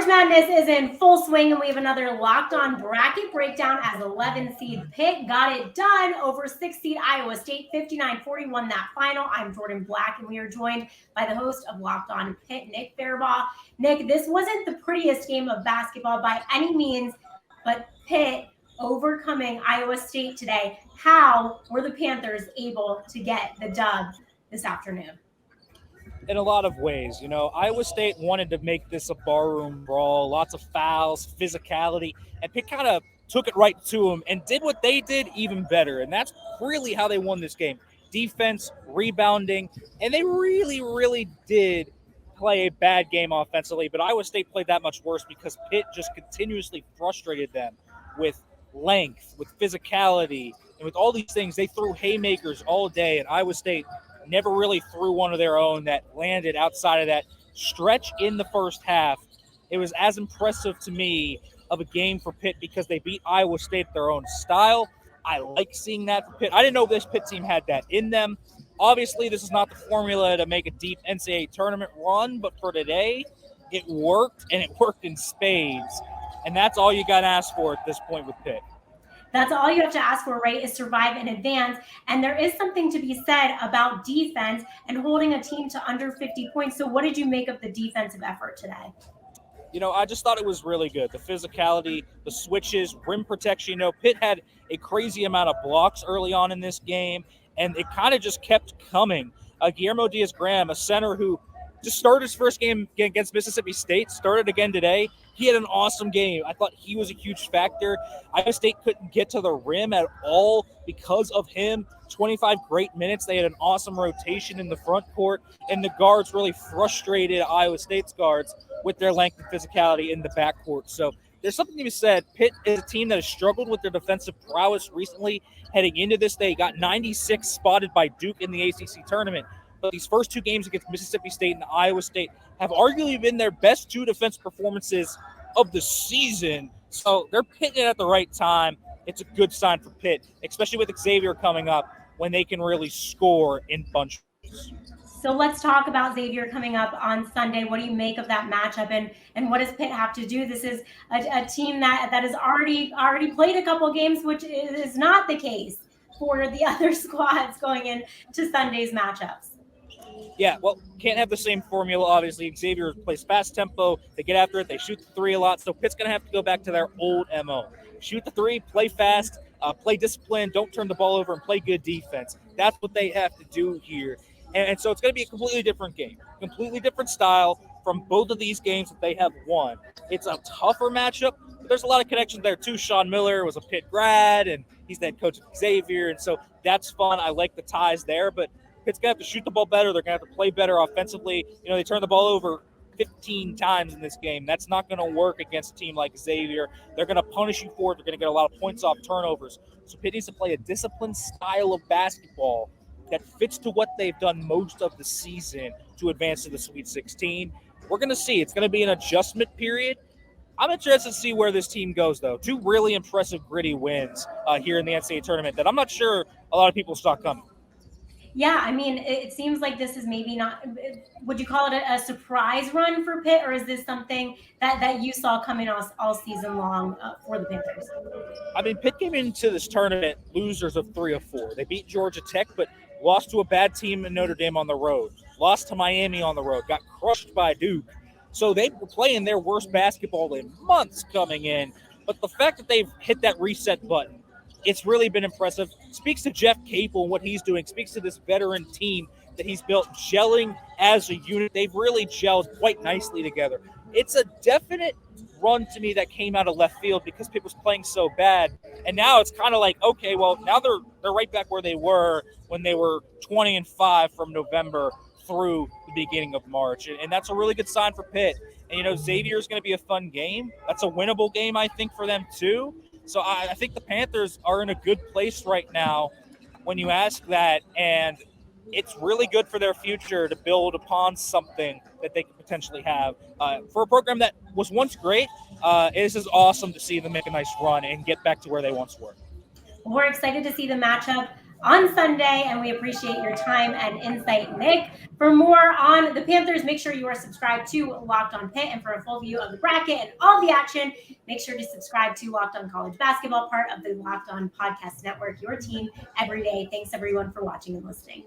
March Madness is in full swing, and we have another Locked On bracket breakdown as 11 seed Pitt got it done over 6 seed Iowa State, 59-41 that final. I'm Jordan Black, and we are joined by the host of Locked On Pitt, Nick Fairbaugh. Nick, this wasn't the prettiest game of basketball by any means, but Pitt overcoming Iowa State today. How were the Panthers able to get the dub this afternoon? In a lot of ways. Iowa State wanted to make this a barroom brawl, lots of fouls, physicality, and Pitt kind of took it right to them and did what they did even better. And that's really how they won this game. Defense, rebounding, and they really, really did play a bad game offensively, but Iowa State played that much worse because Pitt just continuously frustrated them with length, with physicality, and with all these things. They threw haymakers all day, and Iowa State never really threw one of their own that landed outside of that stretch in the first half. It was as impressive to me of a game for Pitt because they beat Iowa State their own style. I like seeing that for Pitt. I didn't know this Pitt team had that in them. Obviously, this is not the formula to make a deep NCAA tournament run, but for today, it worked, and it worked in spades. And that's all you got to ask for at this point with Pitt. That's all you have to ask for, right, is survive and advance. And there is something to be said about defense and holding a team to under 50 points. So what did you make of the defensive effort today? I just thought it was really good. The physicality, the switches, rim protection. Pitt had a crazy amount of blocks early on in this game, and it kind of just kept coming. Guillermo Diaz-Graham, a center who just started his first game against Mississippi State, started again today. He had an awesome game. I thought he was a huge factor. Iowa State couldn't get to the rim at all because of him. 25 great minutes. They had an awesome rotation in the front court, and the guards really frustrated Iowa State's guards with their length and physicality in the backcourt. So there's something to be said. Pitt is a team that has struggled with their defensive prowess recently. Heading into this, they got 96 spotted by Duke in the ACC tournament. But these first two games against Mississippi State and Iowa State have arguably been their best two defense performances of the season. So they're pitting it at the right time. It's a good sign for Pitt, especially with Xavier coming up when they can really score in bunches. So let's talk about Xavier coming up on Sunday. What do you make of that matchup, and what does Pitt have to do? This is a team that has already played a couple games, which is not the case for the other squads going into Sunday's matchups. Yeah, well, can't have the same formula, obviously. Xavier plays fast tempo. They get after it. They shoot the three a lot. So Pitt's going to have to go back to their old MO. Shoot the three, play fast, play discipline, don't turn the ball over, and play good defense. That's what they have to do here. And so it's going to be a completely different game, completely different style from both of these games that they have won. It's a tougher matchup, but there's a lot of connections there, too. Sean Miller was a Pitt grad, and he's the head coach of Xavier. And so that's fun. I like the ties there, but Pitt's going to have to shoot the ball better. They're going to have to play better offensively. They turned the ball over 15 times in this game. That's not going to work against a team like Xavier. They're going to punish you for it. They're going to get a lot of points off turnovers. So Pitt needs to play a disciplined style of basketball that fits to what they've done most of the season to advance to the Sweet 16. We're going to see. It's going to be an adjustment period. I'm interested to see where this team goes, though. Two really impressive, gritty wins here in the NCAA tournament that I'm not sure a lot of people saw coming. Yeah, I mean, it seems like this is maybe not – would you call it a surprise run for Pitt, or is this something that you saw coming all season long for the Panthers? I mean, Pitt came into this tournament losers of 3 of 4. They beat Georgia Tech, but lost to a bad team in Notre Dame on the road, lost to Miami on the road, got crushed by Duke. So they were playing their worst basketball in months coming in. But the fact that they've hit that reset button, it's really been impressive. Speaks to Jeff Capel and what he's doing. Speaks to this veteran team that he's built, gelling as a unit. They've really gelled quite nicely together. It's a definite run to me that came out of left field because Pitt was playing so bad. And now it's kind of like, okay, well, now they're right back where they were when they were 20-5 from November through the beginning of March. And that's a really good sign for Pitt. And, Xavier is going to be a fun game. That's a winnable game, I think, for them too. So I think the Panthers are in a good place right now when you ask that, and it's really good for their future to build upon something that they could potentially have. For a program that was once great, this is awesome to see them make a nice run and get back to where they once were. We're excited to see the matchup on Sunday, and we appreciate your time and insight, Nick. For more on the Panthers, make sure you are subscribed to Locked on Pitt, and for a full view of the bracket and all the action, make sure to subscribe to Locked on College Basketball, part of the Locked on Podcast Network, your team every day. Thanks everyone for watching and listening.